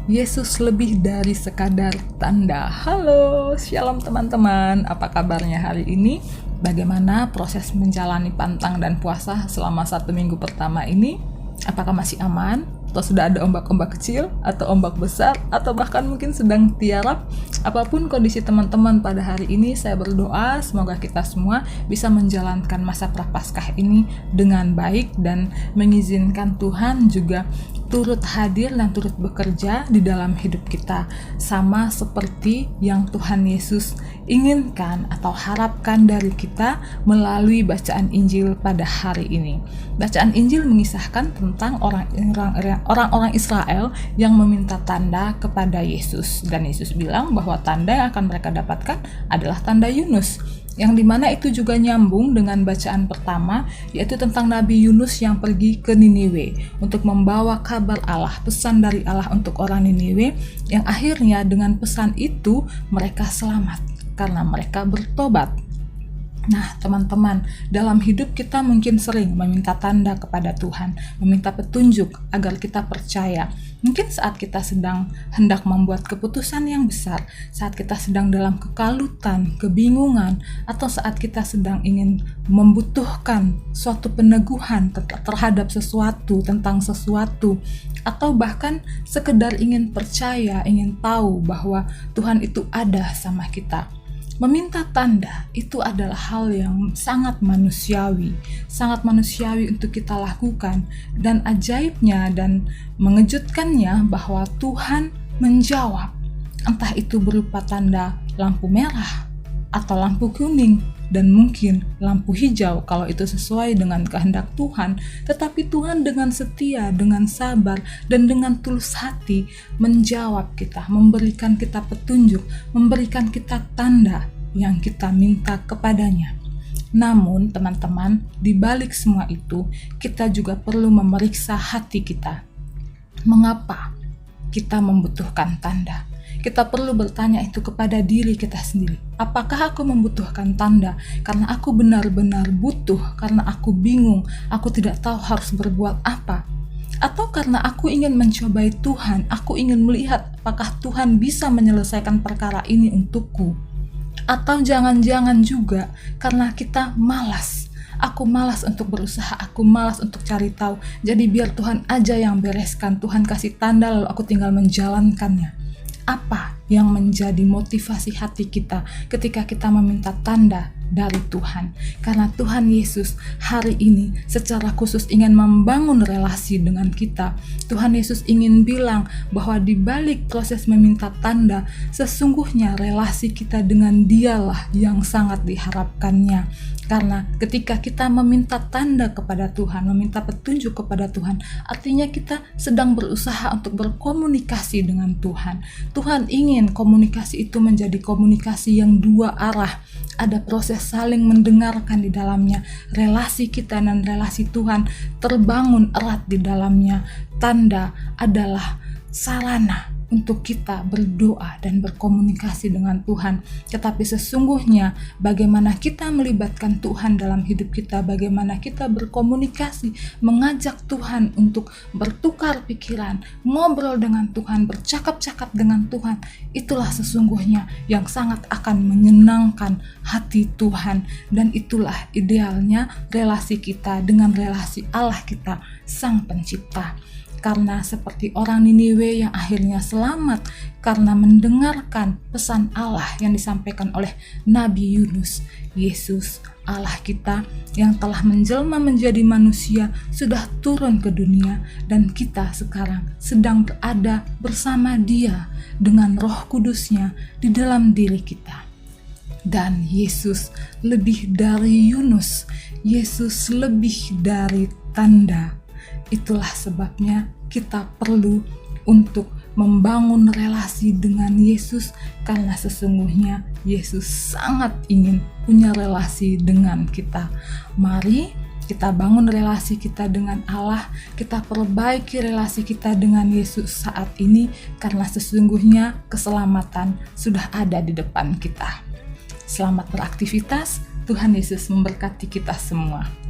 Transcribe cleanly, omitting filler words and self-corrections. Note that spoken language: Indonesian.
Yesus lebih dari sekadar tanda. Halo, shalom teman-teman. Apa kabarnya hari ini? Bagaimana proses menjalani pantang dan puasa selama 1 minggu pertama ini? Apakah masih aman? Atau sudah ada ombak-ombak kecil? Atau ombak besar? Atau bahkan mungkin sedang tiarap? Apapun kondisi teman-teman pada hari ini, saya berdoa semoga kita semua bisa menjalankan masa Prapaskah ini dengan baik dan mengizinkan Tuhan juga turut hadir dan turut bekerja di dalam hidup kita, sama seperti yang Tuhan Yesus inginkan atau harapkan dari kita melalui bacaan Injil pada hari ini. Bacaan Injil mengisahkan tentang orang-orang Israel yang meminta tanda kepada Yesus, dan Yesus bilang bahwa tanda yang akan mereka dapatkan adalah tanda Yunus, yang dimana itu juga nyambung dengan bacaan pertama, yaitu tentang Nabi Yunus yang pergi ke Niniwe untuk membawa kabar Allah, pesan dari Allah untuk orang Niniwe, yang akhirnya dengan pesan itu mereka selamat karena mereka bertobat. Nah, teman-teman, dalam hidup kita mungkin sering meminta tanda kepada Tuhan, meminta petunjuk agar kita percaya. Mungkin saat kita sedang hendak membuat keputusan yang besar, saat kita sedang dalam kekalutan, kebingungan, atau saat kita sedang ingin membutuhkan suatu peneguhan terhadap sesuatu, tentang sesuatu, atau bahkan sekedar ingin percaya, ingin tahu bahwa Tuhan itu ada sama kita. Meminta tanda itu adalah hal yang sangat manusiawi untuk kita lakukan, dan ajaibnya dan mengejutkannya bahwa Tuhan menjawab, entah itu berupa tanda lampu merah atau lampu kuning dan mungkin lampu hijau kalau itu sesuai dengan kehendak Tuhan. Tetapi Tuhan dengan setia, dengan sabar, dan dengan tulus hati menjawab kita, memberikan kita petunjuk, memberikan kita tanda yang kita minta kepadanya. Namun teman-teman, di balik semua itu kita juga perlu memeriksa hati kita. Mengapa kita membutuhkan tanda? Kita perlu bertanya itu kepada diri kita sendiri. Apakah aku membutuhkan tanda karena aku benar-benar butuh, karena aku bingung, aku tidak tahu harus berbuat apa? Atau karena aku ingin mencobai Tuhan, aku ingin melihat apakah Tuhan bisa menyelesaikan perkara ini untukku? Atau jangan-jangan juga karena kita malas. Aku malas untuk berusaha, aku malas untuk cari tahu. Jadi biar Tuhan aja yang bereskan, Tuhan kasih tanda lalu aku tinggal menjalankannya. Apa yang menjadi motivasi hati kita ketika kita meminta tanda dari Tuhan? Karena Tuhan Yesus hari ini secara khusus ingin membangun relasi dengan kita. Tuhan Yesus ingin bilang bahwa di balik proses meminta tanda, sesungguhnya relasi kita dengan Dialah yang sangat diharapkannya. Karena ketika kita meminta tanda kepada Tuhan, meminta petunjuk kepada Tuhan, artinya kita sedang berusaha untuk berkomunikasi dengan Tuhan. Tuhan ingin komunikasi itu menjadi komunikasi yang dua arah. Ada proses saling mendengarkan di dalamnya. Relasi kita dan relasi Tuhan terbangun erat di dalamnya. Tanda adalah sarana untuk kita berdoa dan berkomunikasi dengan Tuhan. Tetapi sesungguhnya bagaimana kita melibatkan Tuhan dalam hidup kita, bagaimana kita berkomunikasi, mengajak Tuhan untuk bertukar pikiran, ngobrol dengan Tuhan, bercakap-cakap dengan Tuhan, itulah sesungguhnya yang sangat akan menyenangkan hati Tuhan. Dan itulah idealnya relasi kita dengan relasi Allah kita, Sang Pencipta. Karena seperti orang Niniwe yang akhirnya selamat karena mendengarkan pesan Allah yang disampaikan oleh Nabi Yunus, Yesus Allah kita yang telah menjelma menjadi manusia sudah turun ke dunia, dan kita sekarang sedang berada bersama Dia dengan Roh Kudus-Nya di dalam diri kita. Dan Yesus lebih dari Yunus, Yesus lebih dari tanda. Itulah sebabnya kita perlu untuk membangun relasi dengan Yesus, karena sesungguhnya Yesus sangat ingin punya relasi dengan kita. Mari kita bangun relasi kita dengan Allah, kita perbaiki relasi kita dengan Yesus saat ini, karena sesungguhnya keselamatan sudah ada di depan kita. Selamat beraktivitas, Tuhan Yesus memberkati kita semua.